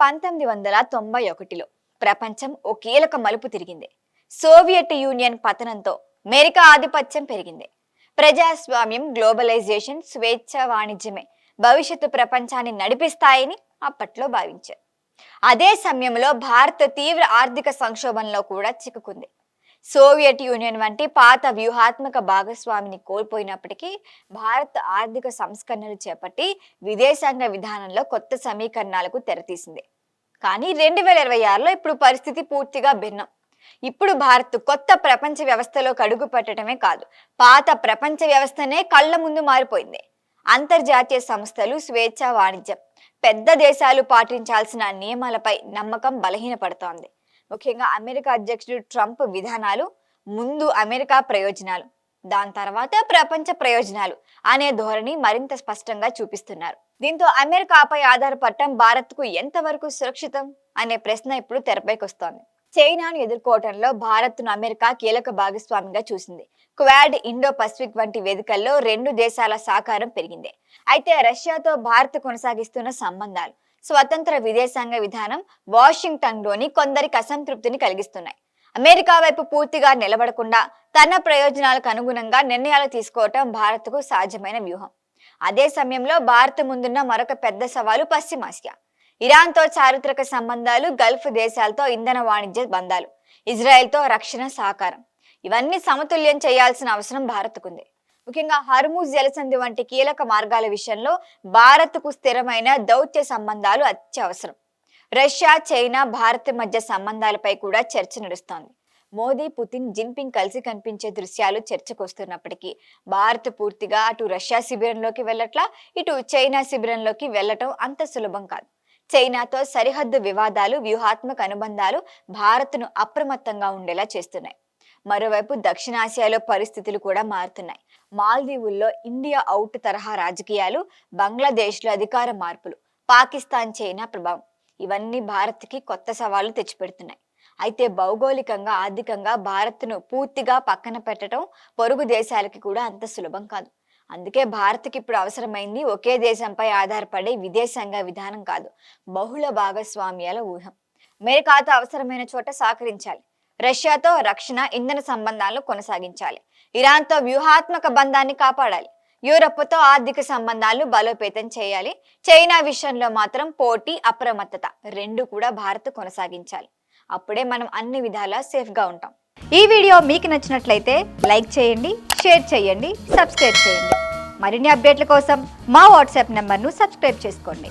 1991లో ప్రపంచం ఓ కీలక మలుపు తిరిగింది. సోవియట్ యూనియన్ పతనంతో అమెరికా ఆధిపత్యం పెరిగింది. ప్రజాస్వామ్యం, గ్లోబలైజేషన్, స్వేచ్ఛ, వాణిజ్యమే భవిష్యత్తు ప్రపంచాన్ని నడిపిస్తాయని అప్పట్లో భావించారు. అదే సమయంలో భారత్ తీవ్ర ఆర్థిక సంక్షోభంలో కూడా చిక్కుకుంది. సోవియట్ యూనియన్ వంటి పాత వ్యూహాత్మక భాగస్వామిని కోల్పోయినప్పటికీ భారత్ ఆర్థిక సంస్కరణలు చేపట్టి విదేశాంగ విధానంలో కొత్త సమీకరణాలకు తెరతీసింది. కానీ 2026లో ఇప్పుడు పరిస్థితి పూర్తిగా భిన్నం. ఇప్పుడు భారత్ కొత్త ప్రపంచ వ్యవస్థలో అడుగు పెట్టడమే కాదు, పాత ప్రపంచ వ్యవస్థనే కళ్ల ముందు మారిపోయింది. అంతర్జాతీయ సంస్థలు, స్వేచ్ఛ, వాణిజ్యం, పెద్ద దేశాలు పాటించాల్సిన నియమాలపై నమ్మకం బలహీనపడుతోంది. ముఖ్యంగా అమెరికా అధ్యక్షుడు ట్రంప్ విధానాలు ముందు అమెరికా ప్రయోజనాలు, దాని తర్వాత ప్రపంచ ప్రయోజనాలు అనే ధోరణి మరింత స్పష్టంగా చూపిస్తున్నారు. దీంతో అమెరికాపై ఆధారపడటం భారత్కు ఎంతవరకు సురక్షితం అనే ప్రశ్న ఇప్పుడు తెరపైకి వస్తోంది. చైనాను ఎదుర్కోవడంలో భారత్ను అమెరికా కీలక భాగస్వామిగా చూసింది. క్వాడ్, ఇండో పసిఫిక్ వంటి వేదికల్లో రెండు దేశాల సహకారం పెరిగింది. అయితే రష్యాతో భారత్ కొనసాగిస్తున్న సంబంధాలు, స్వతంత్ర విదేశాంగ విధానం వాషింగ్టన్లోని కొందరికి అసంతృప్తిని కలిగిస్తున్నాయి. అమెరికా వైపు పూర్తిగా నిలబడకుండా తన ప్రయోజనాలకు అనుగుణంగా నిర్ణయాలు తీసుకోవటం భారత్కు సాధ్యమైన వ్యూహం. అదే సమయంలో భారత్ ముందున్న మరొక పెద్ద సవాలు పశ్చిమాసియా. ఇరాన్తో చారిత్రక సంబంధాలు, గల్ఫ్ దేశాలతో ఇంధన వాణిజ్య బంధాలు, ఇజ్రాయెల్తో రక్షణ సహకారం, ఇవన్నీ సమతుల్యం చేయాల్సిన అవసరం భారత్కుంది. ముఖ్యంగా హర్ముజ్ జలసంధి వంటి కీలక మార్గాల విషయంలో భారత్కు స్థిరమైన దౌత్య సంబంధాలు అత్యవసరం. రష్యా, చైనా, భారత్ మధ్య సంబంధాలపై కూడా చర్చ నడుస్తోంది. మోదీ, పుతిన్, జిన్పింగ్ కలిసి కనిపించే దృశ్యాలు చర్చకొస్తున్నప్పటికీ భారత్ పూర్తిగా అటు రష్యా శిబిరంలోకి వెళ్ళట్లా, ఇటు చైనా శిబిరంలోకి వెళ్లటం అంత సులభం కాదు. చైనాతో సరిహద్దు వివాదాలు, వ్యూహాత్మక అనుబంధాలు భారత్ను అప్రమత్తంగా ఉండేలా చేస్తున్నాయి. మరోవైపు దక్షిణాసియాలో పరిస్థితులు కూడా మారుతున్నాయి. మాల్దీవుల్లో ఇండియా అవుట్ తరహా రాజకీయాలు, బంగ్లాదేశ్లో అధికార మార్పులు, పాకిస్తాన్, చైనా ప్రభావం, ఇవన్నీ భారత్కి కొత్త సవాళ్లు తెచ్చిపెడుతున్నాయి. అయితే భౌగోళికంగా, ఆర్థికంగా భారత్ను పూర్తిగా పక్కన పెట్టడం పొరుగు దేశాలకి కూడా అంత సులభం కాదు. అందుకే భారత్కి ఇప్పుడు అవసరమైంది ఒకే దేశంపై ఆధారపడే విదేశాంగ విధానం కాదు, బహుళ భాగస్వామ్యాల ఊహం. అమెరికాతో అవసరమైన చోట సహకరించాలి, రష్యాతో రక్షణ, ఇంధన సంబంధాలను కొనసాగించాలి, ఇరాన్తో వ్యూహాత్మక బంధాన్ని కాపాడాలి, యూరప్తో ఆర్థిక సంబంధాలను బలోపేతం చేయాలి. చైనా విషయంలో మాత్రం పోటీ, అప్రమత్తత రెండు కూడా భారత్ కొనసాగించాలి. అప్పుడే మనం అన్ని విధాలా సేఫ్గా ఉంటాం. ఈ వీడియో మీకు నచ్చినట్లయితే లైక్ చేయండి, షేర్ చేయండి, సబ్స్క్రైబ్ చేయండి. మరిన్ని అప్డేట్ల కోసం మా వాట్సాప్ నెంబర్ను సబ్స్క్రైబ్ చేసుకోండి.